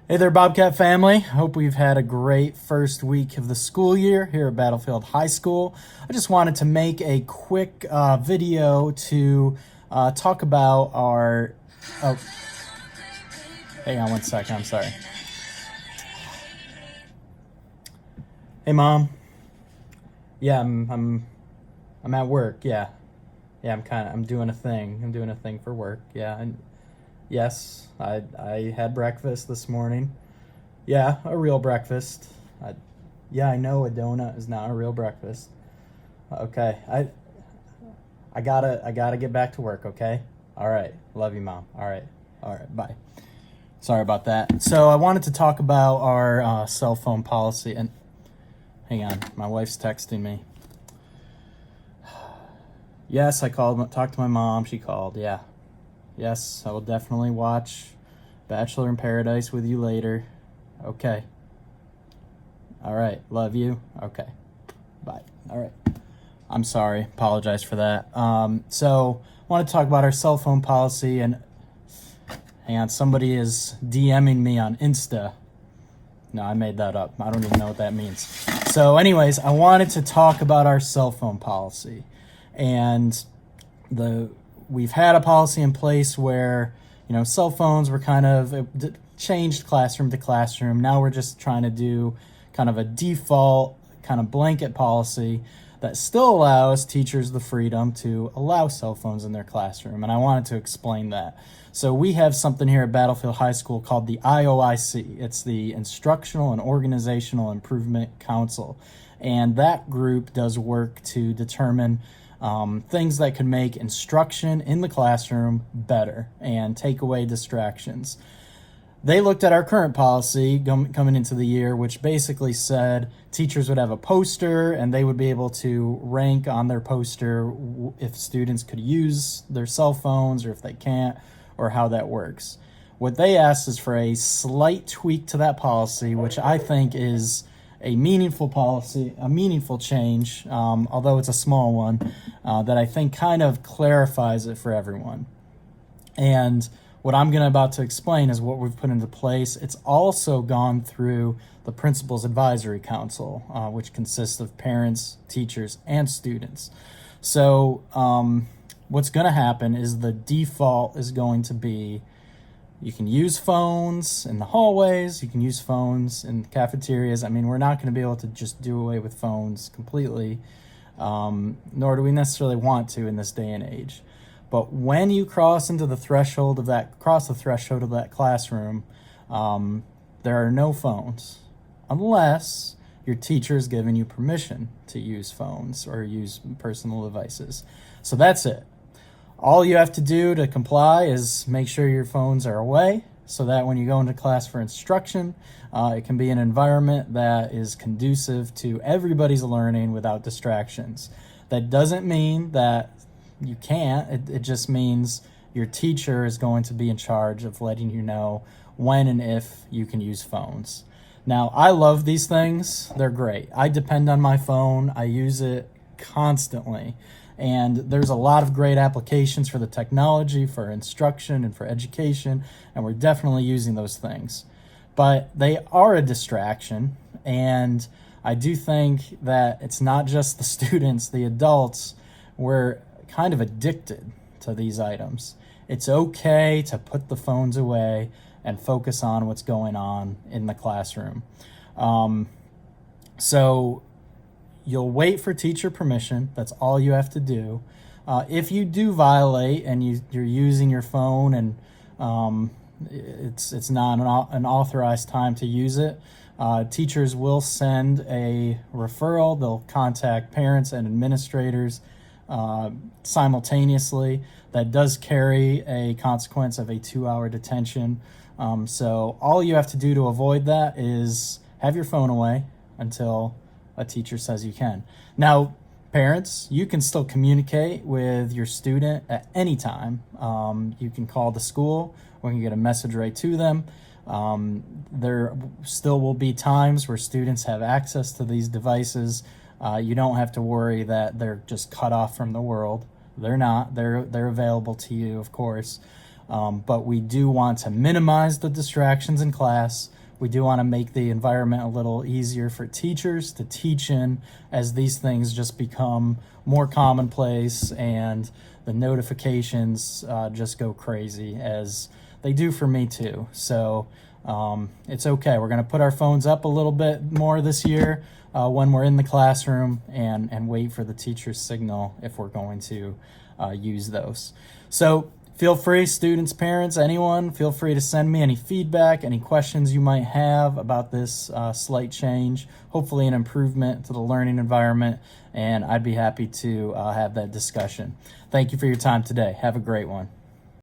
Hey there, Bobcat family. Hope we've had a great first week of the school year here at Battlefield High School. I just wanted to make a quick video to talk about our. Oh, hang on one second. I'm sorry. Hey, Mom. Yeah, I'm at work. Yeah, I'm doing a thing. I'm doing a thing for work. Yeah, and yes, I had breakfast this morning. Yeah, a real breakfast. I, yeah, I know a donut is not a real breakfast. Okay, I gotta get back to work. Okay. All right. Love you, Mom. All right. All right. Bye. Sorry about that. So I wanted to talk about our cell phone policy. And hang on, my wife's texting me. Yes, I called. Talked to my mom. She called. Yeah. Yes, I will definitely watch Bachelor in Paradise with you later. Okay. All right. Love you. Okay. Bye. All right. I'm sorry. Apologize for that. So I want to talk about our cell phone policy. And hang on, somebody is DMing me on Insta. No, I made that up. I don't even know what that means. So anyways, I wanted to talk about our cell phone policy. And we've had a policy in place where, cell phones were kind of changed classroom to classroom. Now we're just trying to do kind of a default kind of blanket policy that still allows teachers the freedom to allow cell phones in their classroom. And I wanted to explain that. So we have something here at Battlefield High School called the IOIC. It's the Instructional and Organizational Improvement Council. And that group does work to determine things that could make instruction in the classroom better and take away distractions. They looked at our current policy coming into the year, which basically said teachers would have a poster and they would be able to rank on their poster if students could use their cell phones or if they can't, or how that works. What they asked is for a slight tweak to that policy, which I think is a meaningful policy, a meaningful change, although it's a small one, that I think kind of clarifies it for everyone. And what I'm about to explain is what we've put into place. It's also gone through the Principal's Advisory Council, which consists of parents, teachers, and students. So what's going to happen is the default is going to be you can use phones in the hallways, you can use phones in cafeterias. I mean, we're not going to be able to just do away with phones completely, nor do we necessarily want to in this day and age. But when you cross the threshold of that classroom, there are no phones, unless your teacher has given you permission to use phones or use personal devices. So that's it. All you have to do to comply is make sure your phones are away so that when you go into class for instruction, it can be an environment that is conducive to everybody's learning without distractions. That doesn't mean that you can't. It just means your teacher is going to be in charge of letting you know when and if you can use phones. Now, I love these things. They're great. I depend on my phone. I use it constantly. And there's a lot of great applications for the technology, for instruction, and for education, and we're definitely using those things. But they are a distraction, and I do think that it's not just the students, the adults, we're kind of addicted to these items. It's okay to put the phones away and focus on what's going on in the classroom. So you'll wait for teacher permission. That's all you have to do. If you do violate and you're using your phone and it's not an authorized time to use it, teachers will send a referral. They'll contact parents and administrators simultaneously. That does carry a consequence of a 2-hour detention. So all you have to do to avoid that is have your phone away until a teacher says you can. Now, parents, you can still communicate with your student at any time. You can call the school or you can get a message right to them. There still will be times where students have access to these devices. You don't have to worry that they're just cut off from the world. They're not. They're available to you, of course. But we do want to minimize the distractions in class. We do want to make the environment a little easier for teachers to teach in as these things just become more commonplace and the notifications just go crazy, as they do for me too. So it's okay. We're going to put our phones up a little bit more this year when we're in the classroom, and wait for the teacher's signal if we're going to use those. So feel free, students, parents, anyone, feel free to send me any feedback, any questions you might have about this slight change, hopefully an improvement to the learning environment, and I'd be happy to have that discussion. Thank you for your time today. Have a great one.